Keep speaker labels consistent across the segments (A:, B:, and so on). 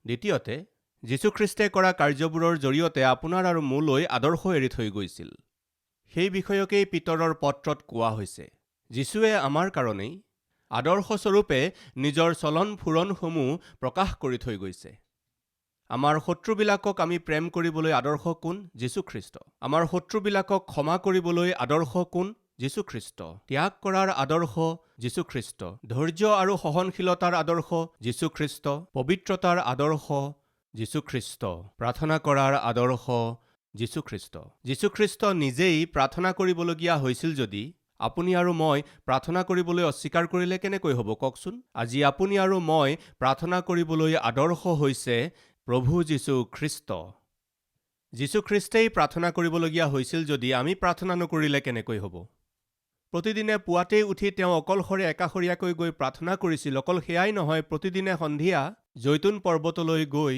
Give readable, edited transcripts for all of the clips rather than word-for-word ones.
A: দ্বিতীয়তে, যীশুখ্ৰীষ্টে কৰা কাৰ্যবোৰৰ জৰিয়তে আপোনাৰ আৰু মোলৈ আদৰ্শ এৰি থৈ গৈছিল। সেই বিষয়কেই পিতৰৰ পত্ৰত কোৱা হৈছে। যীশুৱে আমাৰ কাৰণেই আদৰ্শস্বৰূপে নিজৰ চলন ফুৰণসমূহ প্ৰকাশ কৰি থৈ গৈছে। আমাৰ শত্ৰুবিলাকক আমি প্ৰেম কৰিবলৈ আদৰ্শ কোন? যীশুখ্ৰীষ্ট। আমাৰ শত্ৰুবিলাকক ক্ষমা কৰিবলৈ আদৰ্শ কোন? যীশুখ্ৰীষ্ট। ত্যাগ কৰাৰ আদৰ্শ যীশুখ্ৰীষ্ট। ধৈৰ্য আৰু সহনশীলতাৰ আদৰ্শ যীশুখ্ৰীষ্ট। পবিত্ৰতাৰ আদৰ্শ যীশুখ্ৰীষ্ট। প্ৰাৰ্থনা কৰাৰ আদৰ্শ যীশুখ্ৰীষ্ট। যীশুখ্ৰীষ্ট নিজেই প্ৰাৰ্থনা কৰিবলগীয়া হৈছিল যদি আপুনি আৰু মই প্ৰাৰ্থনা কৰিবলৈ অস্বীকাৰ কৰিলে কেনেকৈ হ'ব কওকচোন? আজি আপুনি আৰু মই প্ৰাৰ্থনা কৰিবলৈ আদৰ্শ হৈছে প্ৰভু যীশুখ্ৰীষ্ট। যীশুখ্ৰীষ্টেই প্ৰাৰ্থনা কৰিবলগীয়া হৈছিল যদি আমি প্ৰাৰ্থনা নকৰিলে কেনেকৈ হ'ব? প্ৰতিদিনে পুৱাতেই উঠি তেওঁ অকলশৰে একাষৰীয়াকৈ গৈ প্ৰাৰ্থনা কৰিছিল। অকল সেয়াই নহয়, প্ৰতিদিনে সন্ধিয়া জৈতুন পৰ্বতলৈ গৈ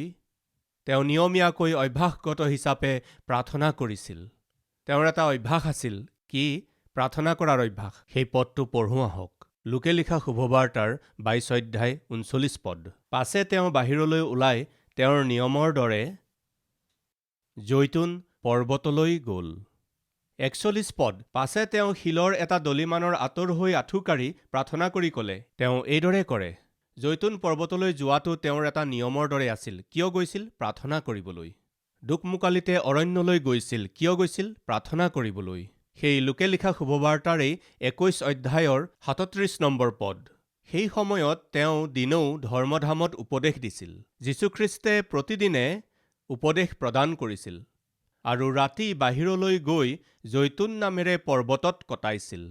A: তেওঁ নিয়মীয়াকৈ অভ্যাসগত হিচাপে প্ৰাৰ্থনা কৰিছিল। তেওঁৰ এটা অভ্যাস আছিল। কি? প্ৰাৰ্থনা কৰাৰ অভ্যাস। সেই পদটো পঢ়ো আহক। লোকে লিখা শুভবাৰ্তাৰ 22 অধ্যায় 39 পদ। পাছে তেওঁ বাহিৰলৈ ওলাই তেওঁৰ নিয়মৰ দৰে জৈতুন পৰ্বতলৈ গ'ল। 41 পদ। পাছে তেওঁ শিলৰ এটা দলিমানৰ আঁতৰ হৈ আঁঠু কাঢ়ি প্ৰাৰ্থনা কৰি ক'লে। তেওঁ এইদৰে কৰে। জৈতুন পৰ্বতলৈ যোৱাটো তেওঁৰ এটা নিয়মৰ দৰে আছিল। কিয় গৈছিল? প্ৰাৰ্থনা কৰিবলৈ। দোকমোকালিতে অৰণ্যলৈ গৈছিল। কিয় গৈছিল? প্ৰাৰ্থনা কৰিবলৈ। সেই লোকে লিখা শুভবাৰ্তাৰেই 21 অধ্যায়ৰ 37 নম্বৰ পদ। সেই সময়ত তেওঁ দিনৌ ধৰ্মধামত উপদেশ দিছিল। যীশুখ্ৰীষ্টে প্ৰতিদিনে উপদেশ প্ৰদান কৰিছিল আৰু ৰাতি বাহিৰলৈ গৈ জৈতুন নামেৰে পৰ্বতত কটাইছিল।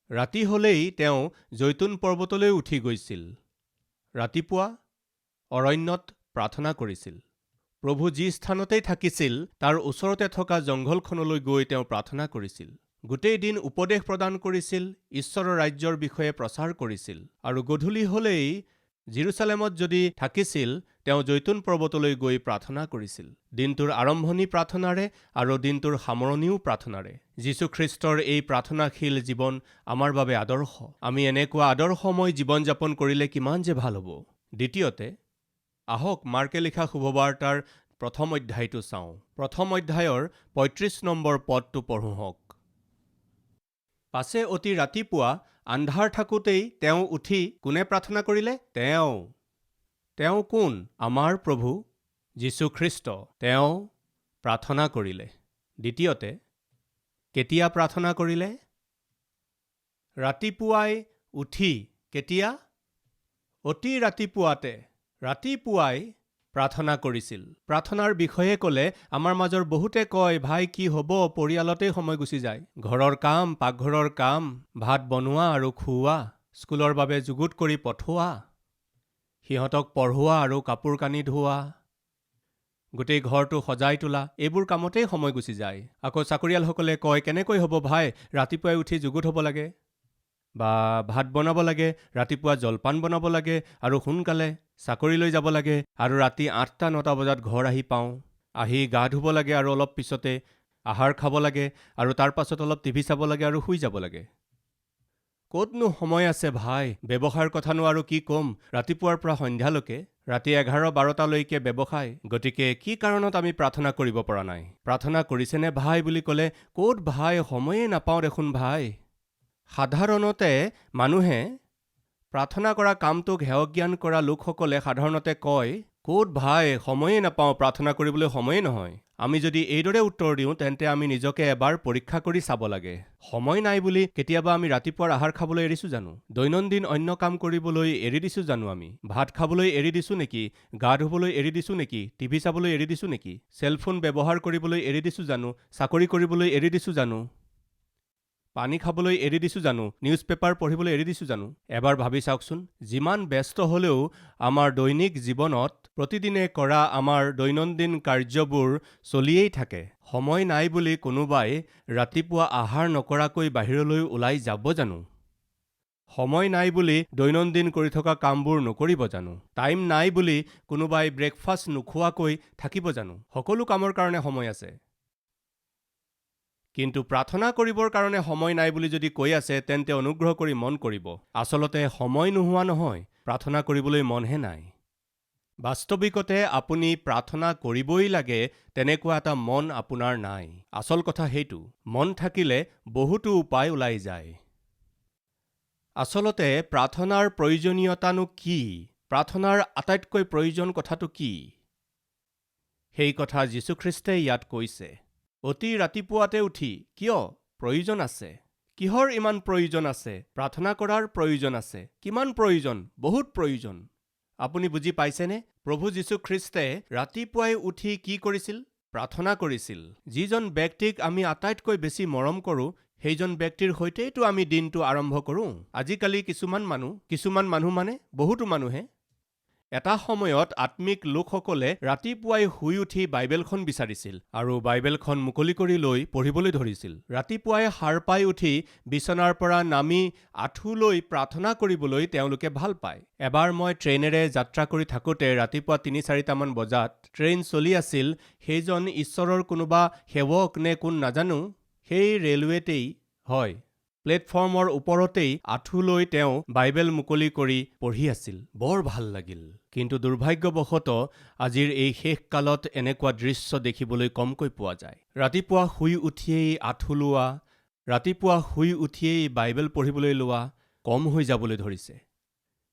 A: ৰাতি হ'লেই তেওঁ জৈতুন পৰ্বতলৈ উঠি গৈছিল। ৰাতিপুৱা অৰণ্যত প্ৰাৰ্থনা কৰিছিল। প্ৰভু যি স্থানতেই থাকিছিল তাৰ ওচৰতে থকা জংঘলখনলৈ গৈ তেওঁ প্ৰাৰ্থনা কৰিছিল। গোটেই দিন উপদেশ প্ৰদান কৰিছিল, ঈশ্বৰৰ ৰাজ্যৰ বিষয়ে প্ৰচাৰ কৰিছিল আৰু গধূলি হ'লেই জেৰুচালেমত যদি থাকিছিল তেওঁ জৈতুন পৰ্বতলৈ গৈ প্ৰাৰ্থনা কৰিছিল। দিনটোৰ আৰম্ভণি প্ৰাৰ্থনাৰে আৰু দিনটোৰ সামৰণিও প্ৰাৰ্থনাৰে। যীশুখ্ৰীষ্টৰ এই প্ৰাৰ্থনাশীল জীৱন আমাৰ বাবে আদৰ্শ। আমি এনেকুৱা আদৰ্শময় জীৱন যাপন কৰিলে কিমান যে ভাল হ'ব। দ্বিতীয়তে, আহক মাৰ্কে লিখা শুভবাৰ্তাৰ 1ম অধ্যায়টো চাওঁ। 1ম অধ্যায়ৰ 35 নম্বৰ পদটো পঢ়ো হওক। পাছে অতি ৰাতিপুৱা আন্ধাৰ থাকোঁতেই তেওঁ উঠি কোনে প্ৰাৰ্থনা কৰিলে? তেওঁ কোন? আমাৰ প্ৰভু যীশুখ্ৰীষ্ট। তেওঁ প্ৰাৰ্থনা কৰিলে। দ্বিতীয়তে, কেতিয়া প্ৰাৰ্থনা কৰিলে? ৰাতিপুৱাই উঠি। কেতিয়া? অতি ৰাতিপুৱাই প্ৰাৰ্থনা কৰিছিল। প্ৰাৰ্থনাৰ বিষয়ে ক'লে আমাৰ মাজৰ বহুতে কয়, ভাই কি হ'ব, পৰিয়ালতেই সময় গুচি যায়। ঘৰৰ কাম, পাকঘৰৰ কাম, ভাত বনোৱা আৰু খুওৱা, স্কুলৰ বাবে যুগুত কৰি পঠোৱা, সিহঁতক পঢ়োৱা আৰু কাপোৰ কানি ধোৱা, গোটেই ঘৰটো সজাই তোলা, এইবোৰ কামতেই সময় গুচি যায়। আকৌ চাকৰিয়ালসকলে কয়, কেনেকৈ হ'ব ভাই, ৰাতিপুৱাই উঠি যুগুত হ'ব লাগে বা ভাত বনাব লাগে, ৰাতিপুৱা জলপান বনাব লাগে আৰু সোনকালে চাকৰিলৈ যাব লাগে আৰু ৰাতি 8টা-9টা বজাত ঘৰ আহি পাওঁ। আহি গা ধুব লাগে আৰু অলপ পিছতে আহাৰ খাব লাগে আৰু তাৰ পাছত অলপ টিভি চাব লাগে আৰু শুই যাব লাগে। ক'তনো সময় আছে ভাই, ব্যৱসায়ৰ কথানো আৰু কি ক'ম, ৰাতিপুৱাৰ পৰা সন্ধ্যালৈকে, ৰাতি 11-12টালৈকে ব্যৱসায়। গতিকে কি কাৰণত আমি প্ৰাৰ্থনা কৰিব পৰা নাই? প্ৰাৰ্থনা কৰিছেনে ভাই বুলি ক'লে, ক'ত ভাই, সময়ে নাপাওঁ দেখোন ভাই। সাধাৰণতে মানুহে প্ৰাৰ্থনা কৰা কামটোক হেয় জ্ঞান কৰা লোকসকলে সাধাৰণতে কয়, ক'ত ভাই, সময়ে নাপাওঁ, প্ৰাৰ্থনা কৰিবলৈ সময়ে নহয়। আমি যদি এইদৰে উত্তৰ দিওঁ তেন্তে আমি নিজকে এবাৰ পৰীক্ষা কৰি চাব লাগে। সময় নাই বুলি কেতিয়াবা আমি ৰাতিপুৱাৰ আহাৰ খাবলৈ এৰিছোঁ জানো? দৈনন্দিন অন্য কাম কৰিবলৈ এৰি দিছোঁ জানো? আমি ভাত খাবলৈ এৰি দিছোঁ নেকি? গা ধুবলৈ এৰি দিছোঁ নেকি? টিভি চাবলৈ এৰি দিছোঁ নেকি? চেলফোন ব্যৱহাৰ কৰিবলৈ এৰি দিছোঁ জানো? চাকৰি কৰিবলৈ এৰি দিছোঁ জানো? পানী খাবলৈ এৰি দিছোঁ জানো? নিউজ পেপাৰ পঢ়িবলৈ এৰি দিছোঁ জানো? এবাৰ ভাবি চাওকচোন। যিমান ব্যস্ত হ'লেও আমাৰ দৈনিক জীৱনত প্ৰতিদিনে কৰা আমাৰ দৈনন্দিন কাৰ্যবোৰ চলিয়েই থাকে। সময় নাই বুলি কোনোবাই ৰাতিপুৱা আহাৰ নকৰাকৈ বাহিৰলৈ ওলাই যাব জানো? সময় নাই বুলি দৈনন্দিন কৰি থকা কামবোৰ নকৰিব জানো? টাইম নাই বুলি কোনোবাই ব্ৰেকফাষ্ট নোখোৱাকৈ থাকিব জানো? সকলো কামৰ কাৰণে সময় আছে। কিন্তু প্ৰাৰ্থনা কৰিবৰ কাৰণে সময় নাই বুলি যদি কৈ আছে তেন্তে অনুগ্ৰহ কৰি মন কৰিব, আচলতে সময় নোহোৱা নহয়, প্ৰাৰ্থনা কৰিবলৈ মনহে নাই। বাস্তৱিকতে আপুনি প্ৰাৰ্থনা কৰিবই লাগে তেনেকুৱা এটা মন আপোনাৰ নাই। আচল কথা সেইটো, মন থাকিলে বহুতো উপায় ওলাই যায়। আচলতে প্ৰাৰ্থনাৰ প্ৰয়োজনীয়তানো কি? প্ৰাৰ্থনাৰ আটাইতকৈ প্ৰয়োজন কথাটো কি? সেই কথা যীশুখ্ৰীষ্টে ইয়াত কৈছে। অতি ৰাতিপুৱাতে উঠি কিয় প্ৰয়োজন আছে? কিহৰ ইমান প্ৰয়োজন আছে? প্ৰাৰ্থনা কৰাৰ প্ৰয়োজন আছে। কিমান প্ৰয়োজন? বহুত প্ৰয়োজন। আপুনি বুজি পাইছেনে? প্ৰভু যীশুখ্ৰীষ্টে ৰাতিপুৱাই উঠি কি কৰিছিল? প্ৰাৰ্থনা কৰিছিল। যিজন ব্যক্তিক আমি আটাইতকৈ বেছি মৰম কৰোঁ, সেইজন ব্যক্তিৰ সৈতেইতো আমি দিনটো আৰম্ভ কৰোঁ। আজিকালি কিছুমান মানুহ মানে বহুতো মানুহে এটা সময়ত আত্মিক লোকসকলে ৰাতিপুৱাই শুই উঠি বাইবেলখন বিচাৰিছিল আৰু বাইবেলখন মুকলি কৰি লৈ পঢ়িবলৈ ধৰিছিল। ৰাতিপুৱাই সাৰ পাই উঠি বিচনাৰ পৰা নামি আঁঠু লৈ প্ৰাৰ্থনা কৰিবলৈ তেওঁলোকে ভাল পায়। এবাৰ মই ট্ৰেইনেৰে যাত্ৰা কৰি থাকোঁতে ৰাতিপুৱা ৩-৪টামান বজাত ট্ৰেইন চলি আছিল। সেইজন ঈশ্বৰৰ কোনোবা সেৱক নে কোন নাজানো, সেই ৰেলৱেতেই হয়, প্লেটফৰ্মৰ ওপৰতেই আঁঠু লৈ তেওঁ বাইবেল মুকলি কৰি পঢ়ি আছিল। বৰ ভাল লাগিল। কিন্তু দুৰ্ভাগ্যবশতঃ আজিৰ এই শেষ কালত এনেকুৱা দৃশ্য দেখিবলৈ কমকৈ পোৱা যায়। ৰাতিপুৱা শুই উঠিয়েই আঁঠু লোৱা, ৰাতিপুৱা শুই উঠিয়েই বাইবেল পঢ়িবলৈ লোৱা কম হৈ যাবলৈ ধৰিছে।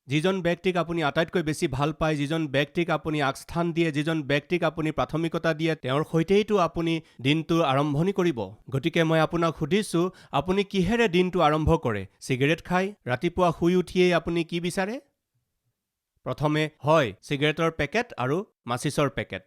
A: যিজন ব্যক্তিক আপুনি আটাইতকৈ বেছি ভাল পায়, যিজন ব্যক্তিক আপুনি আগস্থান দিয়ে, যিজন ব্যক্তিক আপুনি প্ৰাথমিকতা দিয়ে, তেওঁৰ সৈতেইতো আপুনি দিনটো আৰম্ভণি কৰিব। গতিকে মই আপোনাক সুধিছোঁ, আপুনি কিহেৰে দিনটো আৰম্ভ কৰে? চিগাৰেট খাই? ৰাতিপুৱা শুই উঠিয়েই আপুনি কি বিচাৰে? প্ৰথমে হয় চিগাৰেটৰ পেকেট আৰু মাচিছৰ পেকেট।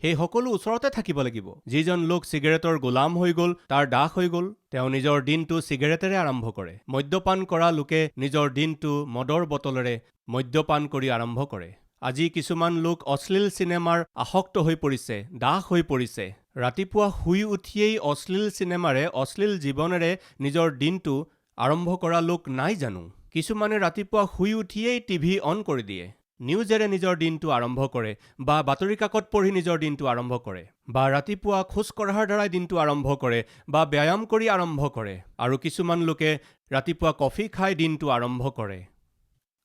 A: সেই সকলো ওচৰতে থাকিব লাগিব। যিজন লোক চিগাৰেটৰ গোলাম হৈ গ'ল, তাৰ দাস হৈ গ'ল, তেওঁ নিজৰ দিনটো চিগাৰেটেৰে আৰম্ভ কৰে। মদ্যপান কৰা লোকে নিজৰ দিনটো মদৰ বটলেৰে মদ্যপান কৰি আৰম্ভ কৰে। আজি কিছুমান লোক অশ্লীল চিনেমাৰ আসক্ত হৈ পৰিছে, দাস হৈ পৰিছে। ৰাতিপুৱা শুই উঠিয়েই অশ্লীল চিনেমাৰে, অশ্লীল জীৱনেৰে নিজৰ দিনটো আৰম্ভ কৰা লোক নাই জানো? কিছুমানে ৰাতিপুৱা শুই উঠিয়েই টিভি অন কৰি দিয়ে, নিউজেৰে নিজৰ দিনটো আৰম্ভ কৰে, বা বাতৰি কাকত পঢ়ি নিজৰ দিনটো আৰম্ভ কৰে, বা ৰাতিপুৱা খোজ কঢ়াৰ দ্বাৰাই দিনটো আৰম্ভ কৰে, বা ব্যায়াম কৰি আৰম্ভ কৰে। আৰু কিছুমান লোকে ৰাতিপুৱা কফি খাই দিনটো আৰম্ভ কৰে।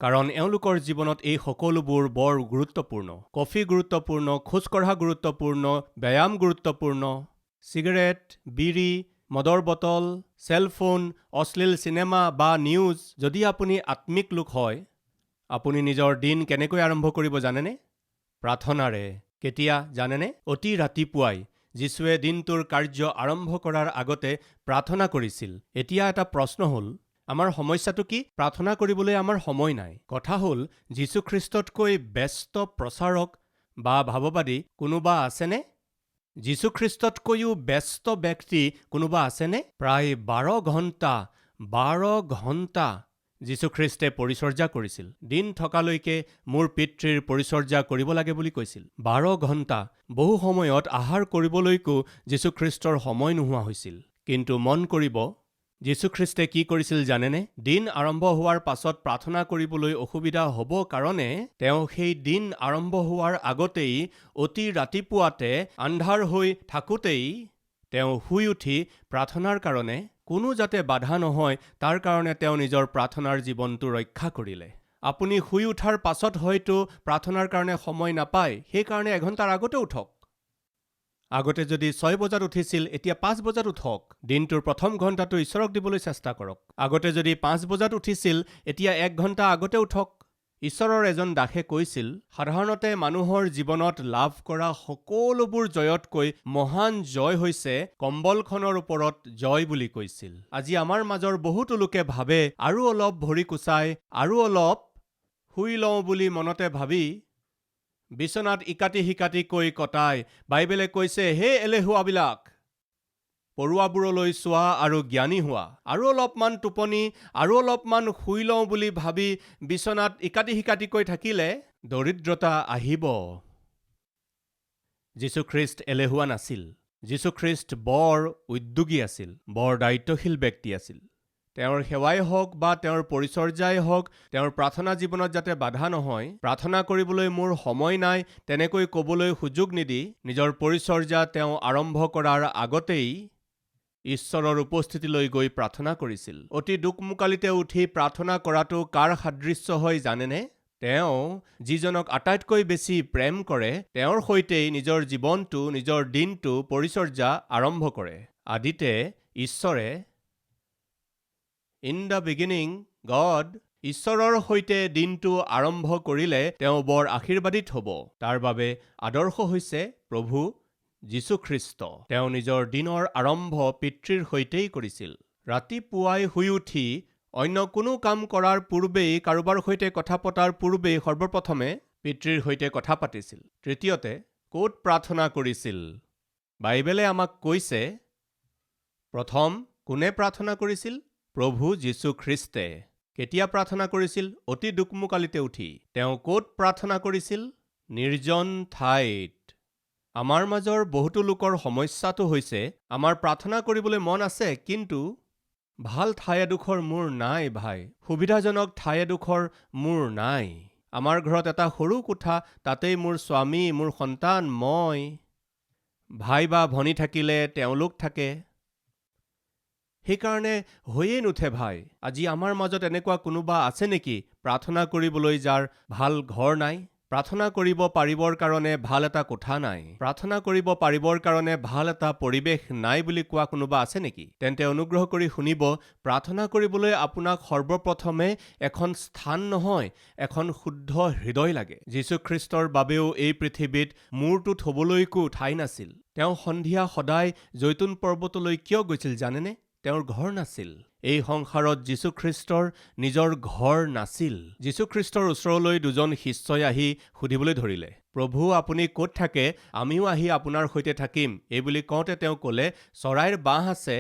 A: কাৰণ এওঁলোকৰ জীৱনত এই সকলোবোৰ বৰ গুৰুত্বপূৰ্ণ। কফি গুৰুত্বপূৰ্ণ, খোজ কঢ়া গুৰুত্বপূৰ্ণ, ব্যায়াম গুৰুত্বপূৰ্ণ। চিগাৰেট, বিড়ি, মদৰ বটল, চেলফোন, অশ্লীল চিনেমা বা নিউজ। যদি আপুনি আত্মিক লোক হয়, আপুনি নিজৰ দিন কেনেকৈ আৰম্ভ কৰিব জানেনে? প্ৰাৰ্থনাৰে। কেতিয়া জানেনে? অতি ৰাতিপুৱাই যীশুৱে দিনটোৰ কাৰ্য আৰম্ভ কৰাৰ আগতে প্ৰাৰ্থনা কৰিছিল। এতিয়া এটা প্ৰশ্ন হ'ল, আমাৰ সমস্যাটো কি? প্ৰাৰ্থনা কৰিবলৈ আমাৰ সময় নাই। কথা হ'ল, যীশুখ্ৰীষ্টতকৈ ব্যস্ত প্ৰচাৰক বা ভাৱবাদী কোনোবা আছেনে? যীশুখ্ৰীষ্টতকৈও ব্যস্ত ব্যক্তি কোনোবা আছেনে? প্ৰায় 12 ঘণ্টা যীশুখ্ৰীষ্টে পৰিচৰ্যা কৰিছিল। দিন থকালৈকে মোৰ পিতৃৰ পৰিচৰ্যা কৰিব লাগে বুলি কৈছিল। 12 ঘণ্টা। বহু সময়ত আহাৰ কৰিবলৈকো যীশুখ্ৰীষ্টৰ সময় নোহোৱা হৈছিল। কিন্তু মন কৰিব, যীশুখ্ৰীষ্টে কি কৰিছিল জানেনে? দিন আৰম্ভ হোৱাৰ পাছত প্ৰাৰ্থনা কৰিবলৈ অসুবিধা হ'ব কাৰণে তেওঁ সেই দিন আৰম্ভ হোৱাৰ আগতেই, অতি ৰাতিপুৱাতে আন্ধাৰ হৈ থাকোঁতেই তেওঁ শুই উঠি প্ৰাৰ্থনাৰ কাৰণে, কোনো যাতে বাধা নহয় তাৰ কাৰণে তেওঁ নিজৰ প্ৰাৰ্থনাৰ জীৱনটো ৰক্ষা কৰিলে। আপুনি শুই উঠাৰ পাছত হয়তো প্ৰাৰ্থনাৰ কাৰণে সময় নাপায়, সেইকাৰণে এঘণ্টাৰ আগতে উঠক। আগতে যদি 6 বজাত উঠিছিল, এতিয়া 5 বজাত উঠক। দিনটোৰ প্ৰথম ঘণ্টাটো ঈশ্বৰক দিবলৈ চেষ্টা কৰক। আগতে যদি 5 বজাত উঠিছিল, এতিয়া 1 ঘণ্টা আগতে উঠক। ঈশ্বৰৰ এজন দাসে কৈছিল, সাধাৰণতে মানুহৰ জীৱনত লাভ কৰা সকলোবোৰ জয়তকৈ মহান জয় হৈছে কম্বলখনৰ ওপৰত জয় বুলি কৈছিল। আজি আমাৰ মাজৰ বহুতো লোকে ভাবে, আৰু অলপ ভৰি কুচাই, আৰু অলপ শুই লওঁ বুলি মনতে ভাবি বিচনাত ইকাটি সিকাটিকৈ কটাই বাইবেলে কৈছে, হে এলেহুৱাবিলাক, পৰুৱাবোৰলৈ চোৱা আৰু জ্ঞানী হোৱা। আৰু অলপমান টোপনি, আৰু অলপমান শুই লওঁ বুলি ভাবি বিচনাত ইকাটি সিকাটিকৈ থাকিলে দৰিদ্ৰতা আহিব। যীশুখ্ৰীষ্ট এলেহুৱা নাছিল। যীশুখ্ৰীষ্ট বৰ উদ্যোগী আছিল, বৰ দায়িত্বশীল ব্যক্তি আছিল। তেওঁৰ সেৱাই হওক বা তেওঁৰ পৰিচৰ্যাই হওক, তেওঁৰ প্ৰাৰ্থনা জীৱনত যাতে বাধা নহয়, প্ৰাৰ্থনা কৰিবলৈ মোৰ সময় নাই তেনেকৈ ক'বলৈ সুযোগ নিদি নিজৰ পৰিচৰ্যা তেওঁ আৰম্ভ কৰাৰ আগতেই ঈশ্বৰৰ উপস্থিতিলৈ গৈ প্ৰাৰ্থনা কৰিছিল। অতি দুকমুকালিতে উঠি প্ৰাৰ্থনা কৰাটো কাৰ সাদৃশ্য হয় জানেনে? তেওঁ যিজনক আটাইতকৈ বেছি প্ৰেম কৰে তেওঁৰ সৈতেই নিজৰ জীৱনটো নিজৰ দিনটো পৰিচৰ্যা আৰম্ভ কৰে। আদিতে ঈশ্বৰে ইন দ্য বিগিনিং গড ঈশ্বৰৰ সৈতে দিনটো আৰম্ভ কৰিলে তেওঁ বৰ আশীৰ্বাদিত হ'ব। তাৰ বাবে আদৰ্শ হৈছে প্ৰভু যীশুখ্ৰীষ্ট। তেওঁ নিজৰ দিনৰ আৰম্ভ পিতৃৰ সৈতেই কৰিছিল। ৰাতিপুৱাই শুই উঠি অন্য কোনো কাম কৰাৰ পূৰ্বেই কাৰোবাৰ সৈতে কথা পতাৰ পূৰ্বেই সৰ্বপ্ৰথমে পিতৃৰ সৈতে কথা পাতিছিল। তৃতীয়তে ক'ত প্ৰাৰ্থনা কৰিছিল? বাইবেলে আমাক কৈছে প্ৰথম কোনে প্ৰাৰ্থনা কৰিছিল? প্ৰভু যীশুখ্ৰীষ্টে। কেতিয়া প্ৰাৰ্থনা কৰিছিল? অতি দুকমোকালিতে উঠি। তেওঁ ক'ত প্ৰাৰ্থনা কৰিছিল? নিৰ্জন ঠাইত। আমাৰ মাজৰ বহুতো লোকৰ সমস্যাটো হৈছে আমাৰ প্ৰাৰ্থনা কৰিবলৈ মন আছে, কিন্তু ভাল ঠাই এডোখৰ মোৰ নাই ভাই, সুবিধাজনক ঠাই এডোখৰ মোৰ নাই। আমাৰ ঘৰত এটা সৰু কোঠা, তাতেই মোৰ স্বামী, মোৰ সন্তান, মই, ভাই বা ভনী থাকিলে তেওঁলোক থাকে। সেইকাৰণে হৈয়ে নুঠে ভাই। আজি আমাৰ মাজত এনেকুৱা কোনোবা আছে নেকি প্ৰাৰ্থনা কৰিবলৈ যাৰ ভাল ঘৰ নাই, প্ৰাৰ্থনা কৰিব পাৰিবৰ কাৰণে ভাল এটা কোঠা নাই, প্ৰাৰ্থনা কৰিব পাৰিবৰ কাৰণে ভাল এটা পৰিৱেশ নাই বুলি কোৱা কোনোবা আছে নেকি? তেন্তে অনুগ্ৰহ কৰি শুনিব, প্ৰাৰ্থনা কৰিবলৈ আপোনাক সৰ্বপ্ৰথমে এখন স্থান নহয়, এখন শুদ্ধ হৃদয় লাগে। যীশুখ্ৰীষ্টৰ বাবেও এই পৃথিৱীত মূৰটো থ'বলৈকো ঠাই নাছিল। তেওঁ সন্ধিয়া সদায় জৈতুন পৰ্বতলৈ কিয় গৈছিল জানেনে? তেওঁৰ ঘৰ নাছিল। এই সংসাৰত যীশুখ্ৰীষ্টৰ নিজৰ ঘৰ নাছিল। যীশুখ্ৰীষ্টৰ ওচৰলৈ দুজন শিষ্যই আহি সুধিবলৈ ধৰিলে, প্ৰভু আপুনি ক'ত থাকে? আমিও আহি আপোনাৰ সৈতে থাকিম। এইবুলি কওঁতে তেওঁ ক'লে, চৰাইৰ বাঁহ আছে,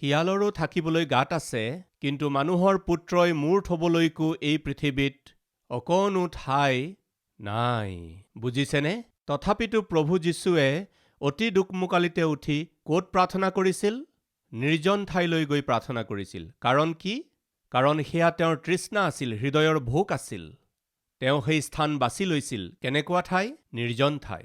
A: শিয়ালৰো থাকিবলৈ গাঁত আছে, কিন্তু মানুহৰ পুত্ৰই মূৰ থ'বলৈকো এই পৃথিৱীত অকণো ঠাই নাই। বুজিছেনে? তথাপিতো প্ৰভু যীশুৱে অতি দুকমোকালিতে উঠি ক'ত প্ৰাৰ্থনা কৰিছিল? নিৰ্জন ঠাইলৈ গৈ প্ৰাৰ্থনা কৰিছিল। কাৰণ কি? কাৰণ সেয়া তেওঁৰ তৃষ্ণা আছিল, হৃদয়ৰ ভোক আছিল। তেওঁ সেই স্থান বাছি লৈছিল। কেনেকুৱা ঠাই? নিৰ্জন ঠাই।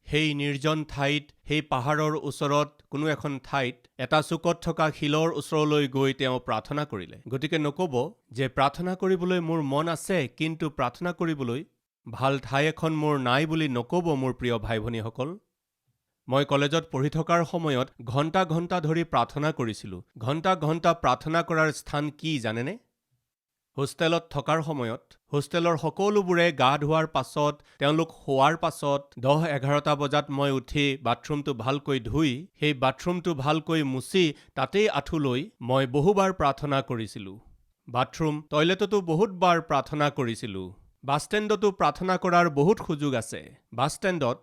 A: সেই নিৰ্জন ঠাইত, সেই পাহাৰৰ ওচৰত কোনো এখন ঠাইত এটা চুকত থকা শিলৰ ওচৰলৈ গৈ তেওঁ প্ৰাৰ্থনা কৰিলে। গতিকে নক'ব যে প্ৰাৰ্থনা কৰিবলৈ মোৰ মন আছে, কিন্তু প্ৰাৰ্থনা কৰিবলৈ ভাল ঠাই এখন মোৰ নাই বুলি নক'ব মোৰ প্ৰিয় ভাই ভনীসকল। মই কলেজত পঢ়ি থকাৰ সময়ত ঘণ্টা ঘণ্টা ধৰি প্ৰাৰ্থনা কৰিছিলোঁ। ঘণ্টা ঘণ্টা প্ৰাৰ্থনা কৰাৰ স্থান কি জানেনে? হোষ্টেলত থকাৰ সময়ত হোষ্টেলৰ সকলোবোৰে গা ধোৱাৰ পাছত, তেওঁলোক শোৱাৰ পাছত 10-11টা বজাত মই উঠি বাথৰুমটো ভালকৈ ধুই, সেই বাথৰুমটো ভালকৈ মুচি তাতেই আঁঠু লৈ মই বহুবাৰ প্ৰাৰ্থনা কৰিছিলোঁ। বাথৰুম, টয়লেটতো বহুতবাৰ প্ৰাৰ্থনা কৰিছিলোঁ। বাছষ্টেণ্ডতো প্ৰাৰ্থনা কৰাৰ বহুত সুযোগ আছে। বাছষ্টেণ্ডত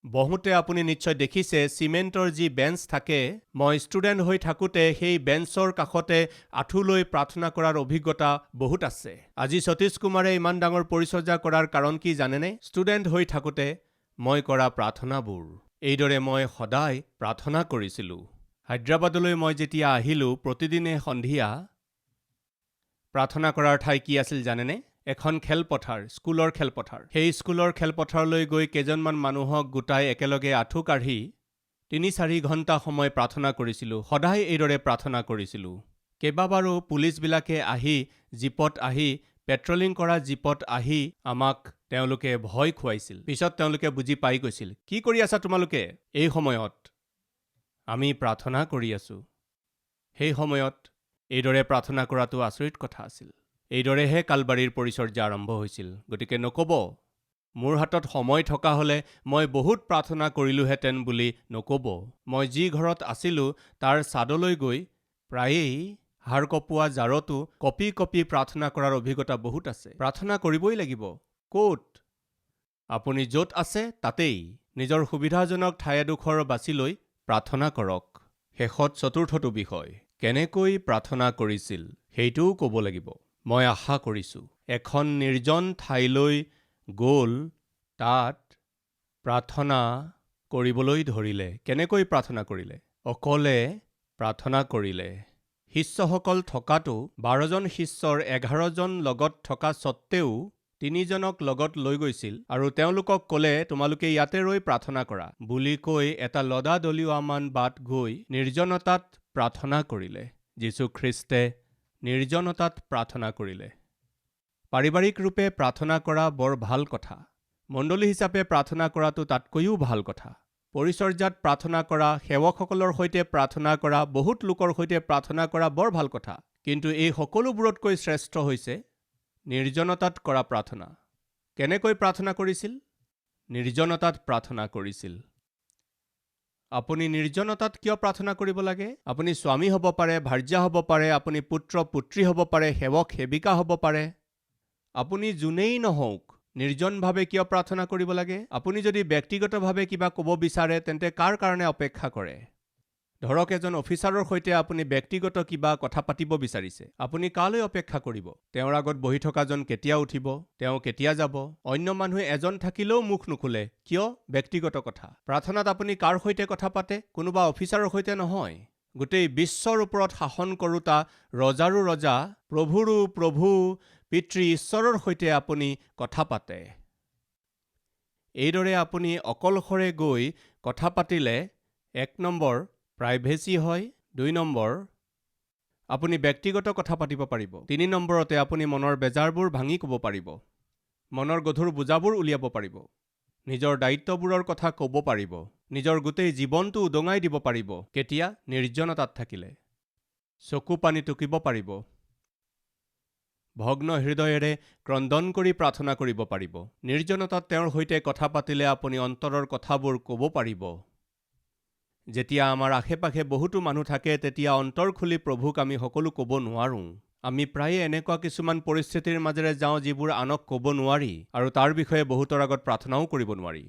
A: বহুতে আপুনি নিশ্চয় দেখিছে চিমেণ্টৰ যি বেঞ্চ থাকে, মই ষ্টুডেণ্ট হৈ থাকোঁতে সেই বেঞ্চৰ কাষতে আঁঠু লৈ প্ৰাৰ্থনা কৰাৰ অভিজ্ঞতা বহুত আছে। আজি সতীশ কুমাৰে ইমান ডাঙৰ পৰিচৰ্যা কৰাৰ কাৰণ কি জানেনে? ষ্টুডেণ্ট হৈ থাকোঁতে মই কৰা প্ৰাৰ্থনাবোৰ। এইদৰে মই সদায় প্ৰাৰ্থনা কৰিছিলোঁ। হায়দৰাবাদলৈ মই যেতিয়া আহিলোঁ, প্ৰতিদিনে সন্ধিয়া প্ৰাৰ্থনা কৰাৰ ঠাই কি আছিল জানেনে? এখন খেলপথাৰ, স্কুলৰ খেলপথাৰ। সেই স্কুলৰ খেলপথাৰলৈ গৈ কেইজনমান মানুহক গোটাই একেলগে আঁঠু কাঢ়ি 3-4 ঘণ্টা সময় প্ৰাৰ্থনা কৰিছিলোঁ। সদায় এইদৰে প্ৰাৰ্থনা কৰিছিলোঁ। কেইবাবাৰো পুলিচবিলাকে আহি জীপত আহি, পেট্ৰলিং কৰা জীপত আহি আমাক তেওঁলোকে ভয় খুৱাইছিল। পিছত তেওঁলোকে বুজি পাই গৈছিল, কি কৰি আছা তোমালোকে? এই সময়ত আমি প্ৰাৰ্থনা কৰি আছোঁ। সেই সময়ত এইদৰে প্ৰাৰ্থনা কৰাটো আচৰিত কথা আছিল। এইদৰেহে কালবাৰীৰ পৰিচৰ্যা আৰম্ভ হৈছিল। গতিকে নক'ব, মোৰ হাতত সময় থকা হ'লে মই বহুত প্ৰাৰ্থনা কৰিলোহেঁতেন বুলি নক'ব। মই যি ঘৰত আছিলোঁ তাৰ ছাদলৈ গৈ প্ৰায়েই হাড় কঁপোৱা জাৰতো কঁপি কঁপি প্ৰাৰ্থনা কৰাৰ অভিজ্ঞতা বহুত আছে। প্ৰাৰ্থনা কৰিবই লাগিব। ক'ত? আপুনি য'ত আছে তাতেই নিজৰ সুবিধাজনক ঠাই এডোখৰ বাছি লৈ প্ৰাৰ্থনা কৰক। শেষত চতুৰ্থটো বিষয়, কেনেকৈ প্ৰাৰ্থনা কৰিছিল সেইটোও ক'ব লাগিব। মই আশা কৰিছোঁ এখন নিৰ্জন ঠাইলৈ গ'ল, তাত প্ৰাৰ্থনা কৰিবলৈ ধৰিলে। কেনেকৈ প্ৰাৰ্থনা কৰিলে? অকলে প্ৰাৰ্থনা কৰিলে। শিষ্যসকল থকাটো 12জন শিষ্যৰ 11জন লগত থকা স্বত্তেও 3জনক লগত লৈ গৈছিল আৰু তেওঁলোকক ক'লে তোমালোকে ইয়াতে ৰৈ প্ৰাৰ্থনা কৰা বুলি কৈ এটা লদা দলিওৱামান বাট গৈ নিৰ্জনতাত প্ৰাৰ্থনা কৰিলে। যীশুখ্ৰীষ্টে নিৰ্জনতাত প্ৰাৰ্থনা কৰিলে। পাৰিবাৰিক ৰূপে প্ৰাৰ্থনা কৰা বৰ ভাল কথা। মণ্ডলী হিচাপে প্ৰাৰ্থনা কৰাটো তাতকৈও ভাল কথা। পৰিচৰ্যাত প্ৰাৰ্থনা কৰা, সেৱকসকলৰ সৈতে প্ৰাৰ্থনা কৰা, বহুত লোকৰ সৈতে প্ৰাৰ্থনা কৰা বৰ ভাল কথা। কিন্তু এই সকলোবোৰতকৈ শ্ৰেষ্ঠ হৈছে নিৰ্জনতাত কৰা প্ৰাৰ্থনা। কেনেকৈ প্ৰাৰ্থনা কৰিছিল? নিৰ্জনতাত প্ৰাৰ্থনা কৰিছিল। আপুনি নিৰ্জনতাত কিয় প্ৰাৰ্থনা কৰিব লাগে? আপুনি স্বামী হ'ব পাৰে, ভাৰ্যা হ'ব পাৰে, আপুনি পুত্ৰ পুত্ৰী হ'ব পাৰে, সেৱক সেৱিকা হ'ব পাৰে। আপুনি যোনেই নহওক, নিৰ্জনভাৱে কিয় প্ৰাৰ্থনা কৰিব লাগে? আপুনি যদি ব্যক্তিগতভাৱে কিবা ক'ব বিচাৰে তেন্তে কাৰ কাৰণে অপেক্ষা কৰে? ধৰক এজন অফিচাৰৰ সৈতে আপুনি ব্যক্তিগত কিবা কথা পাতিব বিচাৰিছে। আপুনি কালৈ অপেক্ষা কৰিব? তেওঁৰ আগত বহি থকাজন কেতিয়া উঠিব? তেওঁ কেতিয়া যাব? অন্য মানুহ এজন থাকিলেও মুখ নোখোলে। কিয়? ব্যক্তিগত কথা। প্ৰাৰ্থনাত আপুনি কাৰ সৈতে কথা পাতে? কোনোবা অফিচাৰৰ সৈতে নহয়। গোটেই বিশ্বৰ ওপৰত শাসন কৰোঁতা ৰজাৰো ৰজা, প্ৰভুৰো প্ৰভু, পিতৃ ঈশ্বৰৰ সৈতে আপুনি কথা পাতে। এইদৰে আপুনি অকলশৰে গৈ কথা পাতিলে 1 নম্বৰ প্ৰাইভেচি হয়, 2 নম্বৰ আপুনি ব্যক্তিগত কথা পাতিব পাৰিব, 3 নম্বৰতে আপুনি মনৰ বেজাৰবোৰ ভাঙি ক'ব পাৰিব, মনৰ গধুৰ বোজাবোৰ উলিয়াব পাৰিব, নিজৰ দায়িত্ববোৰৰ কথা ক'ব পাৰিব, নিজৰ গোটেই জীৱনটো উদঙাই দিব পাৰিব। কেতিয়া? নিৰ্জনতাত থাকিলে। চকু পানী টুকিব পাৰিব। ভগ্ন হৃদয়েৰে ক্ৰন্দন কৰি প্ৰাৰ্থনা কৰিব পাৰিব। নিৰ্জনতাত তেওঁৰ সৈতে কথা পাতিলে আপুনি অন্তৰৰ কথাবোৰ ক'ব পাৰিব। যেতিয়া আমাৰ আশে-পাশে বহুতো মানুহ থাকে তেতিয়া অন্তৰ খুলি প্ৰভুক আমি সকলো ক'ব নোৱাৰোঁ। আমি প্ৰায়ে এনেকুৱা কিছুমান পৰিস্থিতিৰ মাজেৰে যাওঁ যিবোৰ আনক ক'ব নোৱাৰি, আৰু তাৰ বিষয়ে বহুতৰ আগত প্ৰাৰ্থনাও কৰিব নোৱাৰি।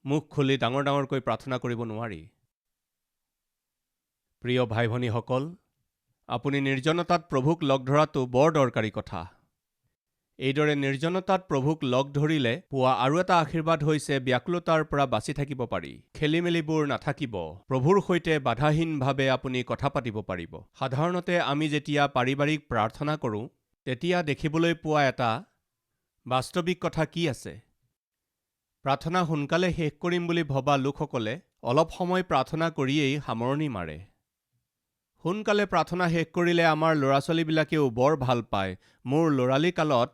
A: মুখ খুলি ডাঙৰ ডাঙৰকৈ প্ৰাৰ্থনা কৰিব নোৱাৰি। প্ৰিয় ভাই ভনীসকল, আপুনি নিৰ্জনতাত প্ৰভুক লগ ধৰাটো বৰ দৰকাৰী কথা। এইদৰে নিৰ্জনতাত প্ৰভুক লগ ধৰিলে পোৱা আৰু এটা আশীৰ্বাদ হৈছে ব্যাকুলতাৰ পৰা বাচি থাকিব পাৰি। খেলিমেলিবোৰ নাথাকিব। প্ৰভুৰ সৈতে বাধাহীনভাৱে আপুনি কথা পাতিব পাৰিব। সাধাৰণতে আমি যেতিয়া পাৰিবাৰিক প্ৰাৰ্থনা কৰোঁ তেতিয়া দেখিবলৈ পোৱা এটা বাস্তৱিক কথা কি আছে? প্ৰাৰ্থনা সোনকালে শেষ কৰিম বুলি ভবা লোকসকলে অলপ সময় প্ৰাৰ্থনা কৰিয়েই সামৰণি মাৰে। সোনকালে প্ৰাৰ্থনা শেষ কৰিলে আমাৰ ল'ৰা-ছোৱালীবিলাকেও বৰ ভাল পায়। মোৰ ল'ৰালি কালত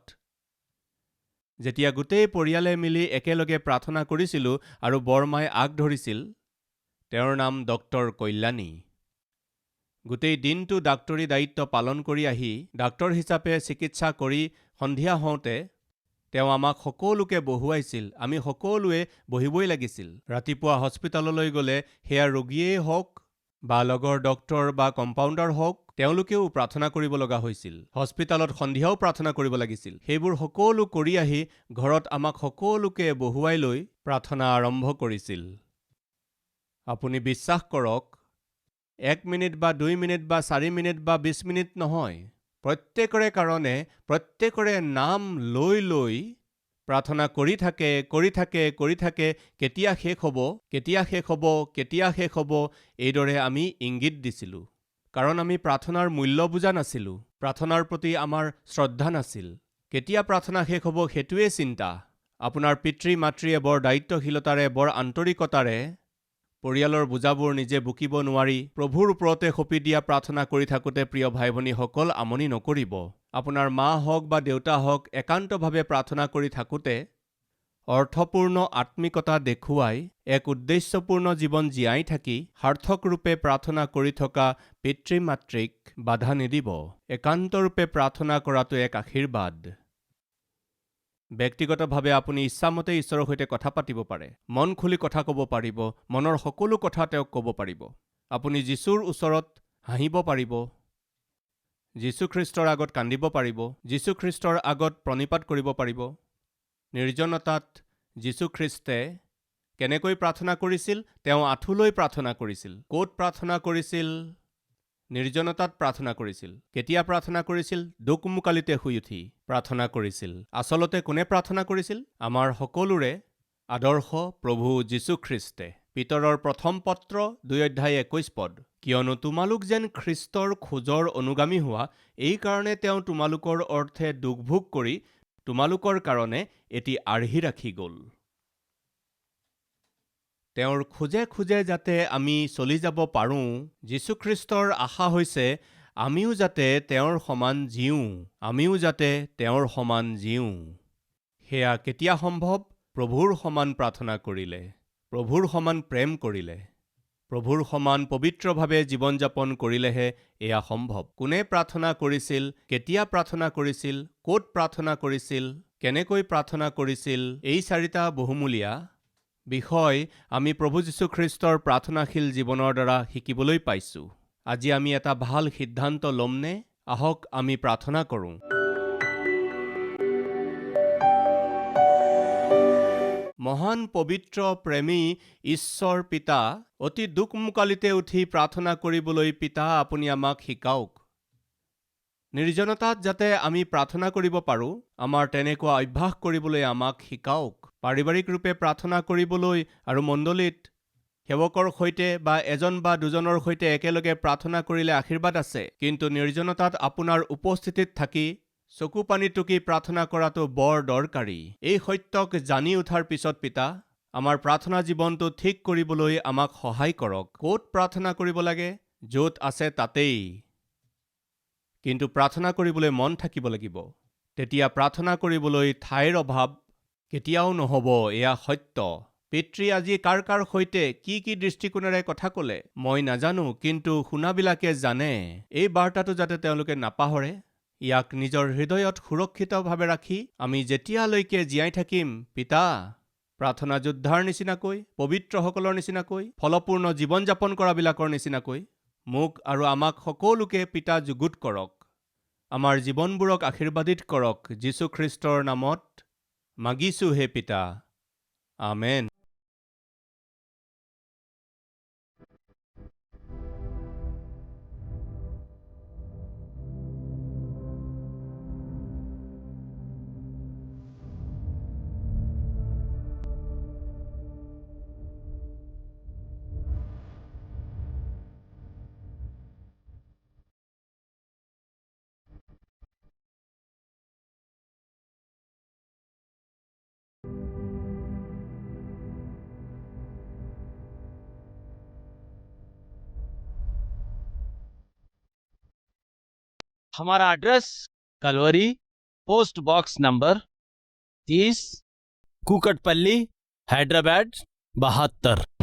A: যেতিয়া গোটেই পৰিয়ালে মিলি একেলগে প্ৰাৰ্থনা কৰিছিলোঁ আৰু বৰমাই আগ ধৰিছিল, তেওঁৰ নাম ডক্টৰ কল্যাণী। গোটেই দিনটো ডাক্তৰী দায়িত্ব পালন কৰি আহি ডাক্তৰ হিচাপে চিকিৎসা কৰি সন্ধিয়া হওঁতে তেওঁ আমাক সকলোকে বহুৱাইছিল। আমি সকলোৱে বহিবই লাগিছিল। ৰাতিপুৱা হস্পিতাললৈ গ'লে সেয়া ৰোগীয়েই হওক বা লগৰ ডক্তৰ বা কম্পাউণ্ডাৰ হওক, তেওঁলোকেও প্ৰাৰ্থনা কৰিব লগা হৈছিল। হস্পিতালত সন্ধিয়াও প্ৰাৰ্থনা কৰিব লাগিছিল। সেইবোৰ সকলো কৰি আহি ঘৰত আমাক সকলোকে বহুৱাই লৈ প্ৰাৰ্থনা আৰম্ভ কৰিছিল। আপুনি বিশ্বাস কৰক, 1 মিনিট বা 2 মিনিট বা 4 মিনিট বা 20 মিনিট নহয়, প্ৰত্যেকৰে কাৰণে প্ৰত্যেকৰে নাম লৈ লৈ প্ৰাৰ্থনা কৰি থাকে। কেতিয়া শেষ হ'ব, কেতিয়া শেষ হ'ব, কেতিয়া শেষ হ'ব, এইদৰে আমি ইংগিত দিছিলোঁ। কাৰণ আমি প্ৰাৰ্থনাৰ মূল্য বুজা নাছিলোঁ। প্ৰাৰ্থনাৰ প্ৰতি আমাৰ শ্ৰদ্ধা নাছিল। কেতিয়া প্ৰাৰ্থনা শেষ হ'ব সেইটোৱে চিন্তা। আপোনাৰ পিতৃ-মাতৃয়ে বৰ দায়িত্বশীলতাৰে, বৰ আন্তৰিকতাৰে পৰিয়ালৰ বুজাবোৰ নিজে বুকিব নোৱাৰি প্ৰভুৰ ওপৰতে সঁপি দিয়া প্ৰাৰ্থনা কৰি থাকোঁতে প্ৰিয় ভাই ভনীসকল, আমনি নকৰিব। আপোনাৰ মা হওক বা দেউতা হওক, একান্তভাৱে প্ৰাৰ্থনা কৰি থাকোঁতে অৰ্থপূৰ্ণ আত্মিকতা দেখুৱাই এক উদ্দেশ্যপূৰ্ণ জীৱন জীয়াই থাকি সাৰ্থকৰূপে প্ৰাৰ্থনা কৰি থকা পিতৃ-মাতৃক বাধা নিদিব। একান্তৰূপে প্ৰাৰ্থনা কৰাটো এক আশীৰ্বাদ। ব্যক্তিগতভাৱে আপুনি ইচ্ছামতে ঈশ্বৰৰ সৈতে কথা পাতিব পাৰে। মন খুলি কথা ক'ব পাৰিব। মনৰ সকলো কথা তেওঁক ক'ব পাৰিব। আপুনি যীশুৰ ওচৰত হাঁহিব পাৰিব। যীশুখ্ৰীষ্টৰ আগত কান্দিব পাৰিব। যীশুখ্ৰীষ্টৰ আগত প্ৰণিপাত কৰিব পাৰিব। নিৰ্জনতাত যীশুখ্ৰীষ্টে কেনেকৈ প্ৰাৰ্থনা কৰিছিল? তেওঁ আঁঠুলৈ প্ৰাৰ্থনা কৰিছিল। ক'ত প্ৰাৰ্থনা কৰিছিল? নিৰ্জনতাত প্ৰাৰ্থনা কৰিছিল। কেতিয়া প্ৰাৰ্থনা কৰিছিল? দোকমোকালিতে শুই উঠি প্ৰাৰ্থনা কৰিছিল। আচলতে কোনে প্ৰাৰ্থনা কৰিছিল? আমাৰ সকলোৰে আদৰ্শ প্ৰভু যীশুখ্ৰীষ্টে। পিতৰৰ প্ৰথম পত্ৰ 2:21। কিয়নো তোমালোক যেন খ্ৰীষ্টৰ খোজৰ অনুগামী হোৱা, এই কাৰণে তেওঁ তোমালোকৰ অৰ্থে দুখ ভোগ কৰি তোমালোকৰ কাৰণে এটি আৰ্হি ৰাখি গ'ল। তেওঁৰ খোজে খোজে যাতে আমি চলি যাব পাৰোঁ। যীশুখ্ৰীষ্টৰ আশা হৈছে আমিও যাতে তেওঁৰ সমান জীওঁ, আমিও যাতে তেওঁৰ সমান জীওঁ। সেয়া কেতিয়া সম্ভৱ? প্ৰভুৰ সমান প্ৰাৰ্থনা কৰিলে, প্ৰভুৰ সমান প্ৰেম কৰিলে, প্ৰভুৰ সমান পবিত্ৰভাৱে জীৱন যাপন কৰিলেহে এয়া সম্ভৱ। কোনে প্ৰাৰ্থনা কৰিছিল, কেতিয়া প্ৰাৰ্থনা কৰিছিল, ক'ত প্ৰাৰ্থনা কৰিছিল, কেনেকৈ প্ৰাৰ্থনা কৰিছিল, এই 4টা বহুমূলীয়া বিষয় আমি প্ৰভু যীশুখ্ৰীষ্টৰ প্ৰাৰ্থনাশীল জীৱনৰ দ্বাৰা শিকিবলৈ পাইছোঁ। আজি আমি এটা ভাল সিদ্ধান্ত ল'মনে? আহক আমি প্ৰাৰ্থনা কৰোঁ। মহান পবিত্ৰ প্ৰেমী ঈশ্বৰ পিতা, অতি দুখমোকালিতে উঠি প্ৰাৰ্থনা কৰিবলৈ পিতা আপুনি আমাক শিকাওক। নিৰ্জনতাত যাতে আমি প্ৰাৰ্থনা কৰিব পাৰোঁ, আমাৰ তেনেকুৱা অভ্যাস কৰিবলৈ আমাক শিকাওক। পাৰিবাৰিক ৰূপে প্ৰাৰ্থনা কৰিবলৈ আৰু মণ্ডলীত সেৱকৰ সৈতে বা এজন বা দুজনৰ সৈতে একেলগে প্ৰাৰ্থনা কৰিলে আশীৰ্বাদ আছে, কিন্তু নিৰ্জনতাত আপোনাৰ উপস্থিতিত থাকি চকু পানী টুকি প্ৰাৰ্থনা কৰাটো বৰ দৰকাৰী। এই সত্যক জানি উঠাৰ পিছত পিতা, আমাৰ প্ৰাৰ্থনা জীৱনটো ঠিক কৰিবলৈ আমাক সহায় কৰক। ক'ত প্ৰাৰ্থনা কৰিব লাগে? য'ত আছে তাতেই। কিন্তু প্ৰাৰ্থনা কৰিবলৈ মন থাকিব লাগিব। তেতিয়া প্ৰাৰ্থনা কৰিবলৈ ঠাইৰ অভাৱ কেতিয়াও নহ'ব, এয়া সত্য। পিতৃ আজি কাৰ কাৰ সৈতে কি কি দৃষ্টিকোণেৰে কথা ক'লে মই নাজানো, কিন্তু শুনাবিলাকে জানে। এই বাৰ্তাটো যাতে তেওঁলোকে নাপাহৰে, ইয়াক নিজৰ হৃদয়ত সুৰক্ষিতভাৱে ৰাখি আমি যেতিয়ালৈকে জীয়াই থাকিম, পিতা, প্ৰাৰ্থনা যোদ্ধাৰ নিচিনাকৈ, পবিত্ৰসকলৰ নিচিনাকৈ, ফলপূৰ্ণ জীৱন যাপন কৰাবিলাকৰ নিচিনাকৈ মোক আৰু আমাক সকলোকে পিতা যুগুত কৰক। আমাৰ জীৱনবোৰক আশীৰ্বাদিত কৰক। যীশুখ্ৰীষ্টৰ নামত মাগিছোঁ হে পিতা, আমেন।
B: हमारा address Calvary, post box number 30, Kukatpally, Hyderabad 72।